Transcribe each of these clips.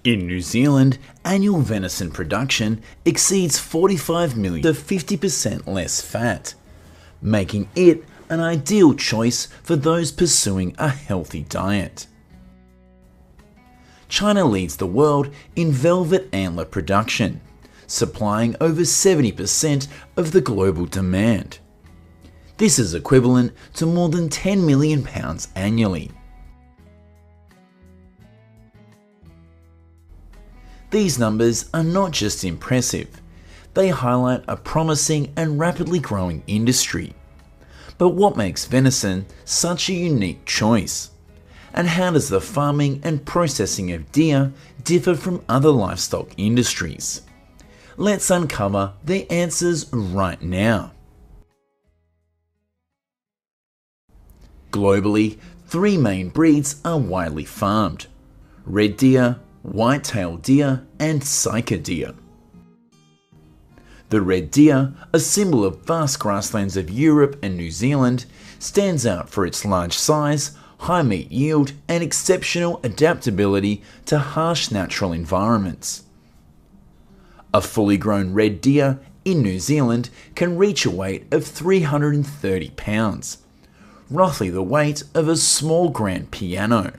In New Zealand, annual venison production exceeds 45 million to 50% less fat, making it an ideal choice for those pursuing a healthy diet. China leads the world in velvet antler production, supplying over 70% of the global demand. This is equivalent to more than 10 million pounds annually. These numbers are not just impressive, they highlight a promising and rapidly growing industry. But what makes venison such a unique choice? And how does the farming and processing of deer differ from other livestock industries? Let's uncover the answers right now. Globally, 3 main breeds are widely farmed: red deer, white-tailed deer, and sika deer. The red deer, a symbol of vast grasslands of Europe and New Zealand, stands out for its large size, high meat yield, and exceptional adaptability to harsh natural environments. A fully grown red deer in New Zealand can reach a weight of 330 pounds, roughly the weight of a small grand piano.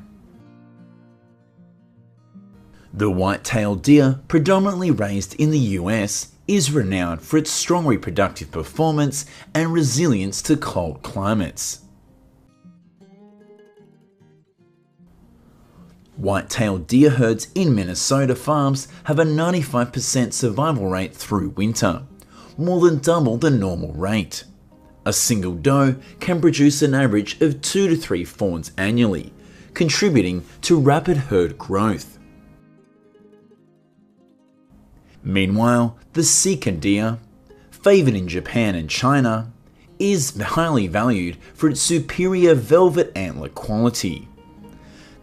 The white-tailed deer, predominantly raised in the US, is renowned for its strong reproductive performance and resilience to cold climates. White-tailed deer herds in Minnesota farms have a 95% survival rate through winter, more than double the normal rate. A single doe can produce an average of 2 to 3 fawns annually, contributing to rapid herd growth. Meanwhile, the sika deer, favoured in Japan and China, is highly valued for its superior velvet antler quality.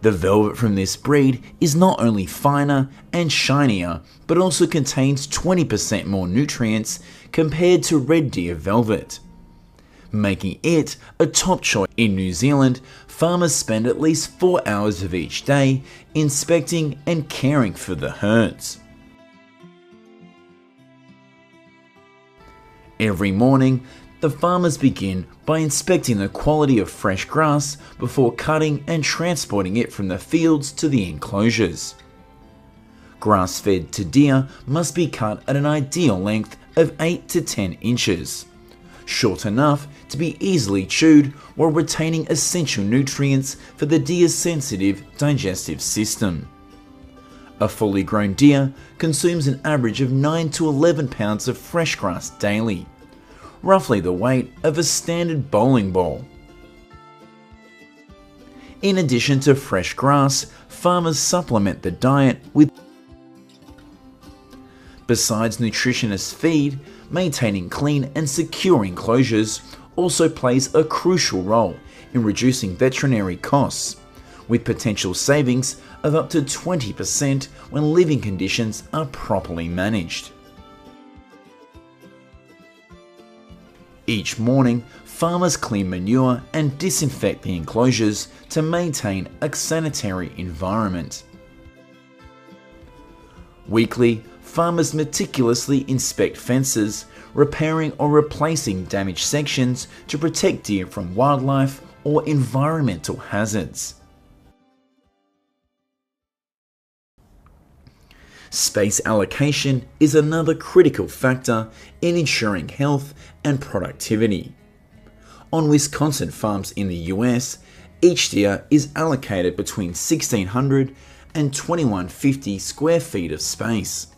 The velvet from this breed is not only finer and shinier, but also contains 20% more nutrients compared to red deer velvet. Making it a top choice. In New Zealand, farmers spend at least 4 hours of each day inspecting and caring for the herds. Every morning, the farmers begin by inspecting the quality of fresh grass before cutting and transporting it from the fields to the enclosures. Grass-fed to deer must be cut at an ideal length of 8 to 10 inches, short enough to be easily chewed while retaining essential nutrients for the deer's sensitive digestive system. A fully grown deer consumes an average of 9 to 11 pounds of fresh grass daily, roughly the weight of a standard bowling ball. In addition to fresh grass, farmers supplement the diet with. Besides nutritious feed, maintaining clean and secure enclosures also plays a crucial role in reducing veterinary costs, with potential savings of up to 20% when living conditions are properly managed. Each morning, farmers clean manure and disinfect the enclosures to maintain a sanitary environment. Weekly, farmers meticulously inspect fences, repairing or replacing damaged sections to protect deer from wildlife or environmental hazards. Space allocation is another critical factor in ensuring health and productivity. On Wisconsin farms in the US, each deer is allocated between 1,600 and 2,150 square feet of space,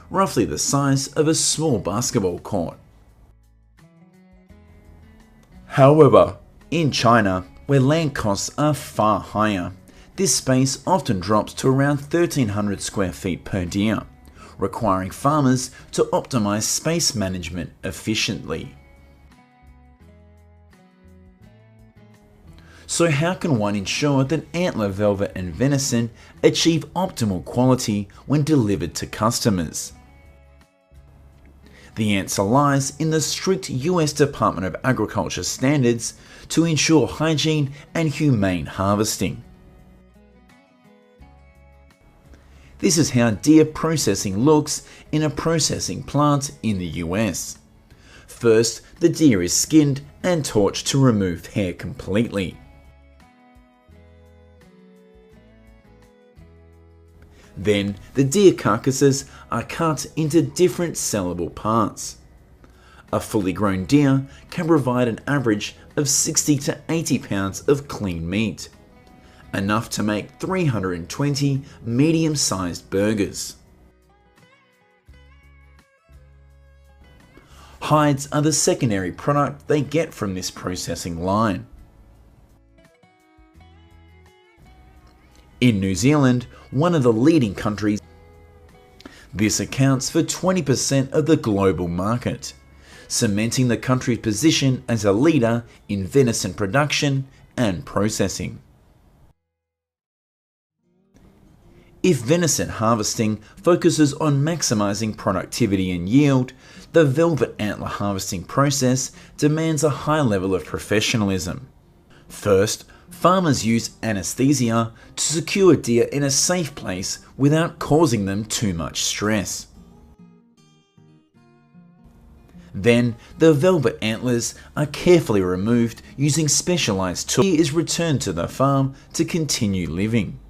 roughly the size of a small basketball court. However, in China, where land costs are far higher, this space often drops to around 1,300 square feet per deer, requiring farmers to optimize space management efficiently. So how can one ensure that antler velvet and venison achieve optimal quality when delivered to customers? The answer lies in the strict US Department of Agriculture standards to ensure hygiene and humane harvesting. This is how deer processing looks in a processing plant in the US. First, the deer is skinned and torched to remove hair completely. Then, the deer carcasses are cut into different sellable parts. A fully grown deer can provide an average of 60 to 80 pounds of clean meat, enough to make 320 medium-sized burgers. Hides are the secondary product they get from this processing line. In New Zealand, one of the leading countries, this accounts for 20% of the global market, cementing the country's position as a leader in venison production and processing. If venison harvesting focuses on maximizing productivity and yield, the velvet antler harvesting process demands a high level of professionalism. First, farmers use anesthesia to secure deer in a safe place without causing them too much stress. Then, the velvet antlers are carefully removed using specialized tools. Deer is returned to the farm to continue living.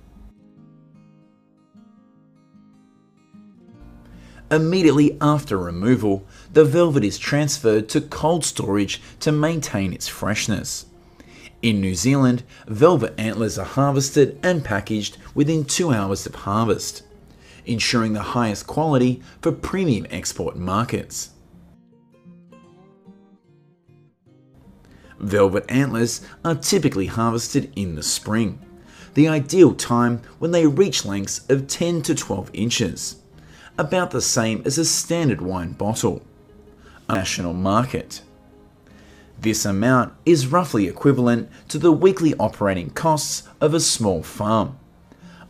Immediately after removal, the velvet is transferred to cold storage to maintain its freshness. In New Zealand, velvet antlers are harvested and packaged within 2 hours of harvest, ensuring the highest quality for premium export markets. Velvet antlers are typically harvested in the spring, the ideal time when they reach lengths of 10 to 12 inches. About the same as a standard wine bottle. A national market. This amount is roughly equivalent to the weekly operating costs of a small farm,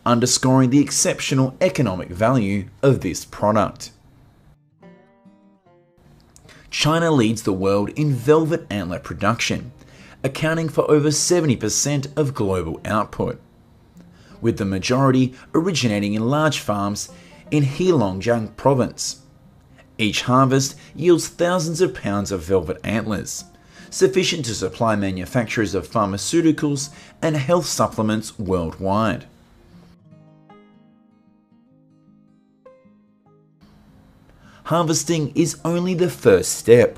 underscoring the exceptional economic value of this product. China leads the world in velvet antler production, accounting for over 70% of global output, with the majority originating in large farms in Heilongjiang province. Each harvest yields thousands of pounds of velvet antlers, sufficient to supply manufacturers of pharmaceuticals and health supplements worldwide. Harvesting is only the first step.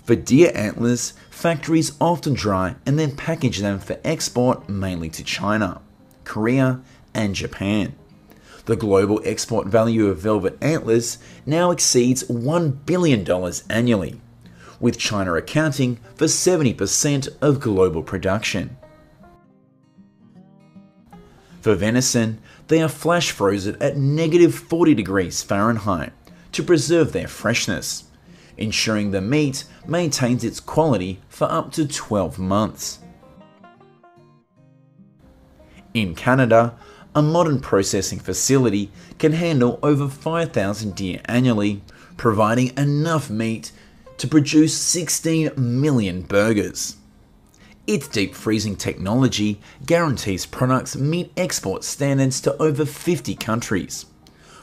For deer antlers, factories often dry and then package them for export mainly to China, Korea, and Japan. The global export value of velvet antlers now exceeds $1 billion annually, with China accounting for 70% of global production. For venison, they are flash frozen at -40 degrees Fahrenheit to preserve their freshness, ensuring the meat maintains its quality for up to 12 months. In Canada, a modern processing facility can handle over 5,000 deer annually, providing enough meat to produce 16 million burgers. Its deep freezing technology guarantees products meet export standards to over 50 countries,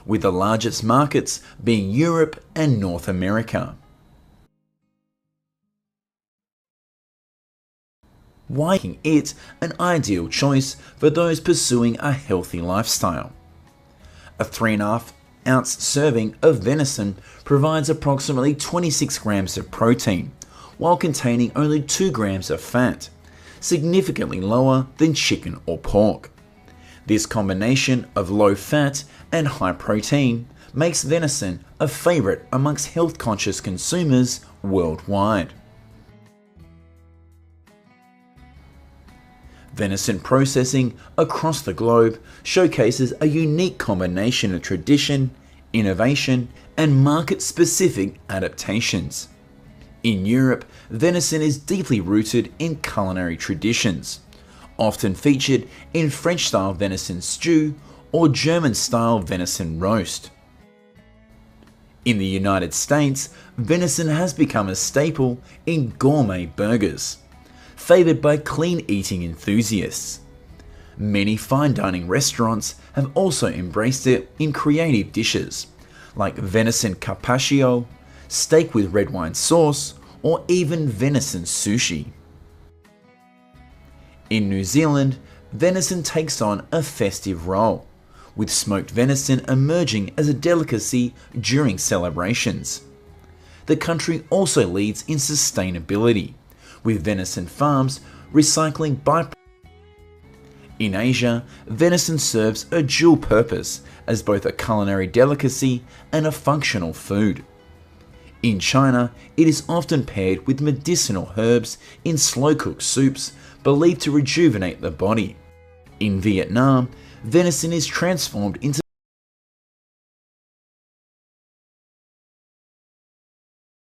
with the largest markets being Europe and North America. Making it an ideal choice for those pursuing a healthy lifestyle. A 3.5 ounce serving of venison provides approximately 26 grams of protein, while containing only 2 grams of fat, significantly lower than chicken or pork. This combination of low fat and high protein makes venison a favorite amongst health-conscious consumers worldwide. Venison processing across the globe showcases a unique combination of tradition, innovation, and market-specific adaptations. In Europe, venison is deeply rooted in culinary traditions, often featured in French-style venison stew or German-style venison roast. In the United States, venison has become a staple in gourmet burgers, favored by clean eating enthusiasts. Many fine dining restaurants have also embraced it in creative dishes, like venison carpaccio, steak with red wine sauce, or even venison sushi. In New Zealand, venison takes on a festive role, with smoked venison emerging as a delicacy during celebrations. The country also leads in sustainability, with venison farms recycling byproducts. In Asia, venison serves a dual purpose as both a culinary delicacy and a functional food. In China, it is often paired with medicinal herbs in slow-cooked soups believed to rejuvenate the body. In Vietnam, venison is transformed into